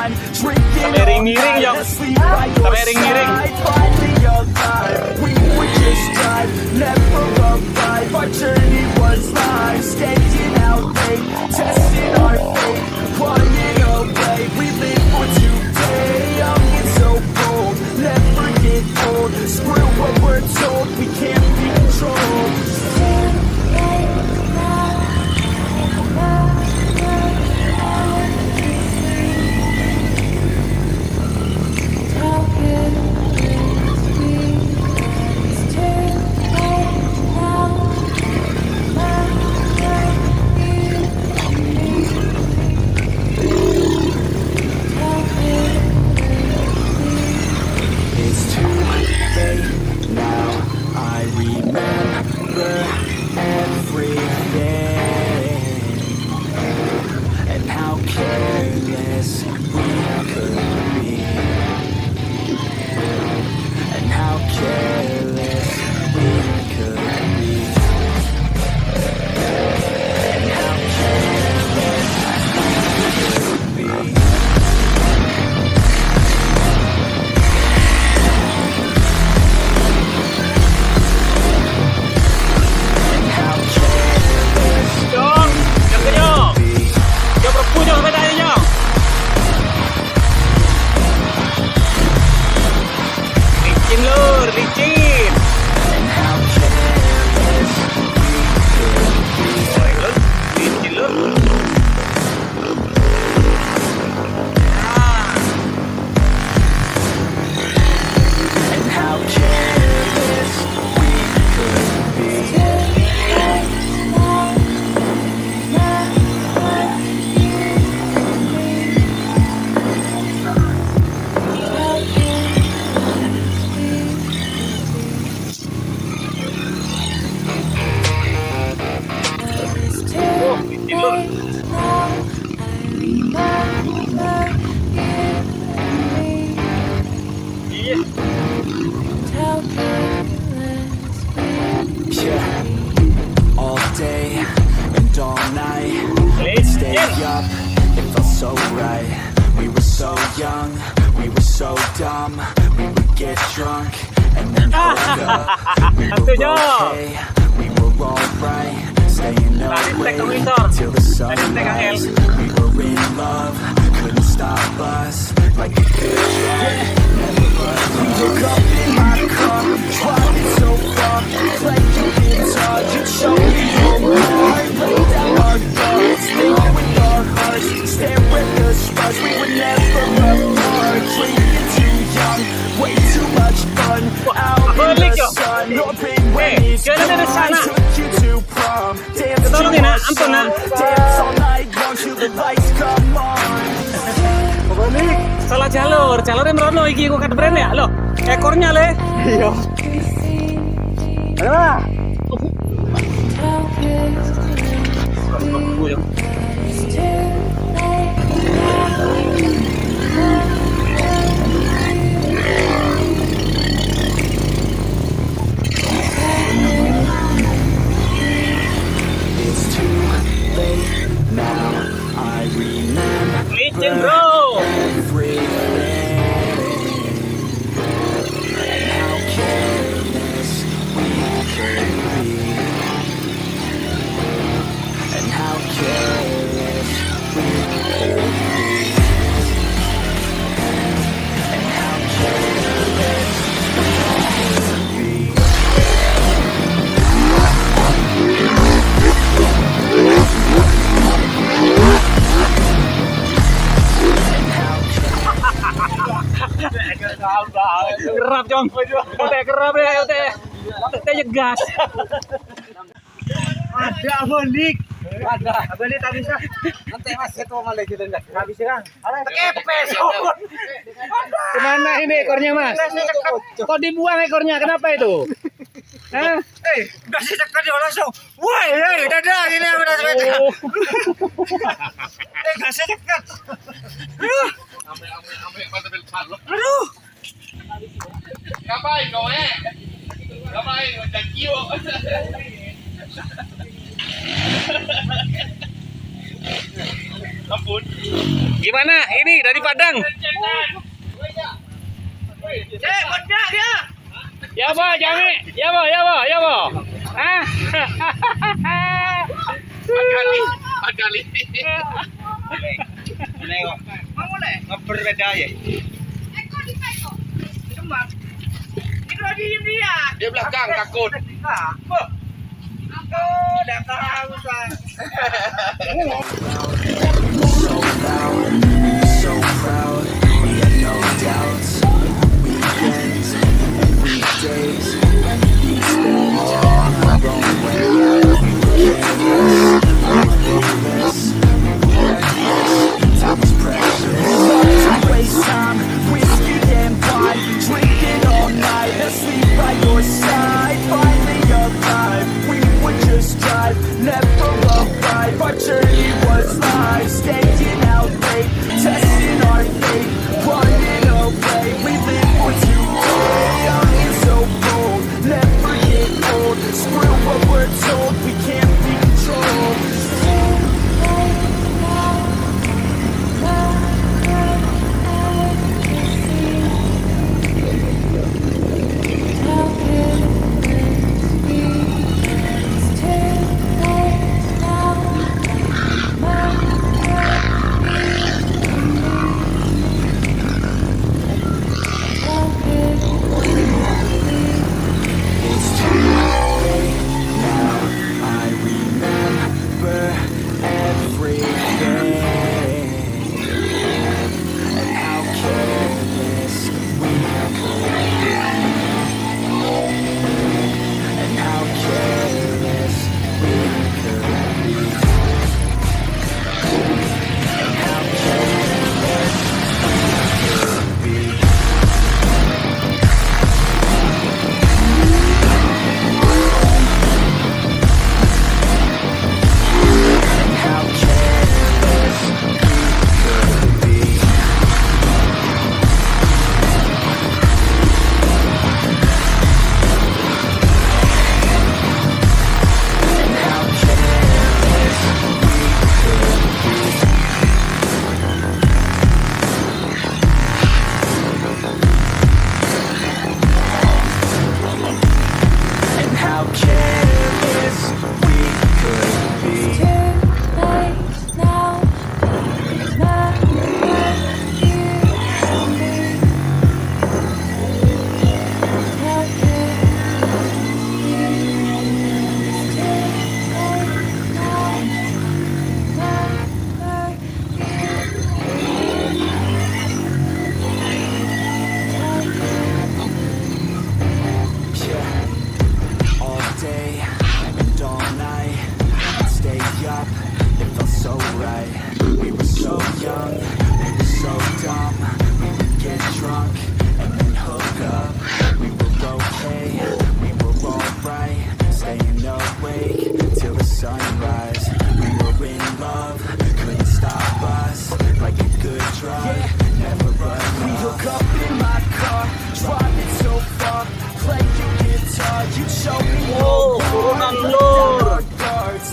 time, drinking all night, asleep by your side, finally alive. We were just time, never arrive. Our journey was life, staying out late, testing our fate, running away. We live for today, young and so bold, never get old. Screw what we're told, we can't be controlled. Salah jalur, jalurnya merono iki kok kadebren ya? Loh, ekornya le. Iya. Ada. Licin bro. Kerap Jong, oke kerap ya oke nyegas. Ada abonik, ada abonik tadi sah. Nanti mas itu malah gitu enggak habis kan? Kepes. Kemana ini ekornya mas? Kok dibuang ekornya? Kenapa itu? Hah? Udah sedekat dia langsung. Woi, dadah gini udah sedekat. Enggak sedekat. Aduh. Ngapain kau Ngapain macam kio? Ampun. Gimana? Ini lagi dari Padang. Ya boh, Jami. Ya boh. Ah. 4 kali. Berbeda ya. Dia belakang takut. So proud, we had no doubts. Weekends, weekdays, we spent our own way. We were careless, reckless, time was precious. To waste time, whiskey and wine, drinking all night, asleep by your side. Finally alive, we would just drive, never arrive. Our journey was life, staying out late, testing our fate, running away. We live for today, young and so bold, never get old. Screw what we're told, we can't be controlled. It's too late now, I remember everything. And how careless we could be. And how careless we could be. And how careless we could be. How careless we could be. And how careless and how careless we could be. Yeah, all day and all night, I'd stay up, it felt so right. We were so young, we were so dumb. We would get drunk and then hook up. We were okay, we were alright, staying awake till the sunrise. We were in love, couldn't stop us, like a good drug, never run off. We hook up in my car, driving so far, playing guitar, you show me Oh, turunan lur.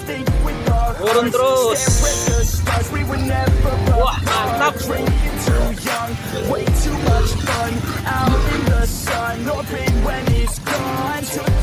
think with our Turun terus. stare at the stars, we were never Wah, mantap. drinking too young, way too much fun, out in the sun, hoping when it's gone, took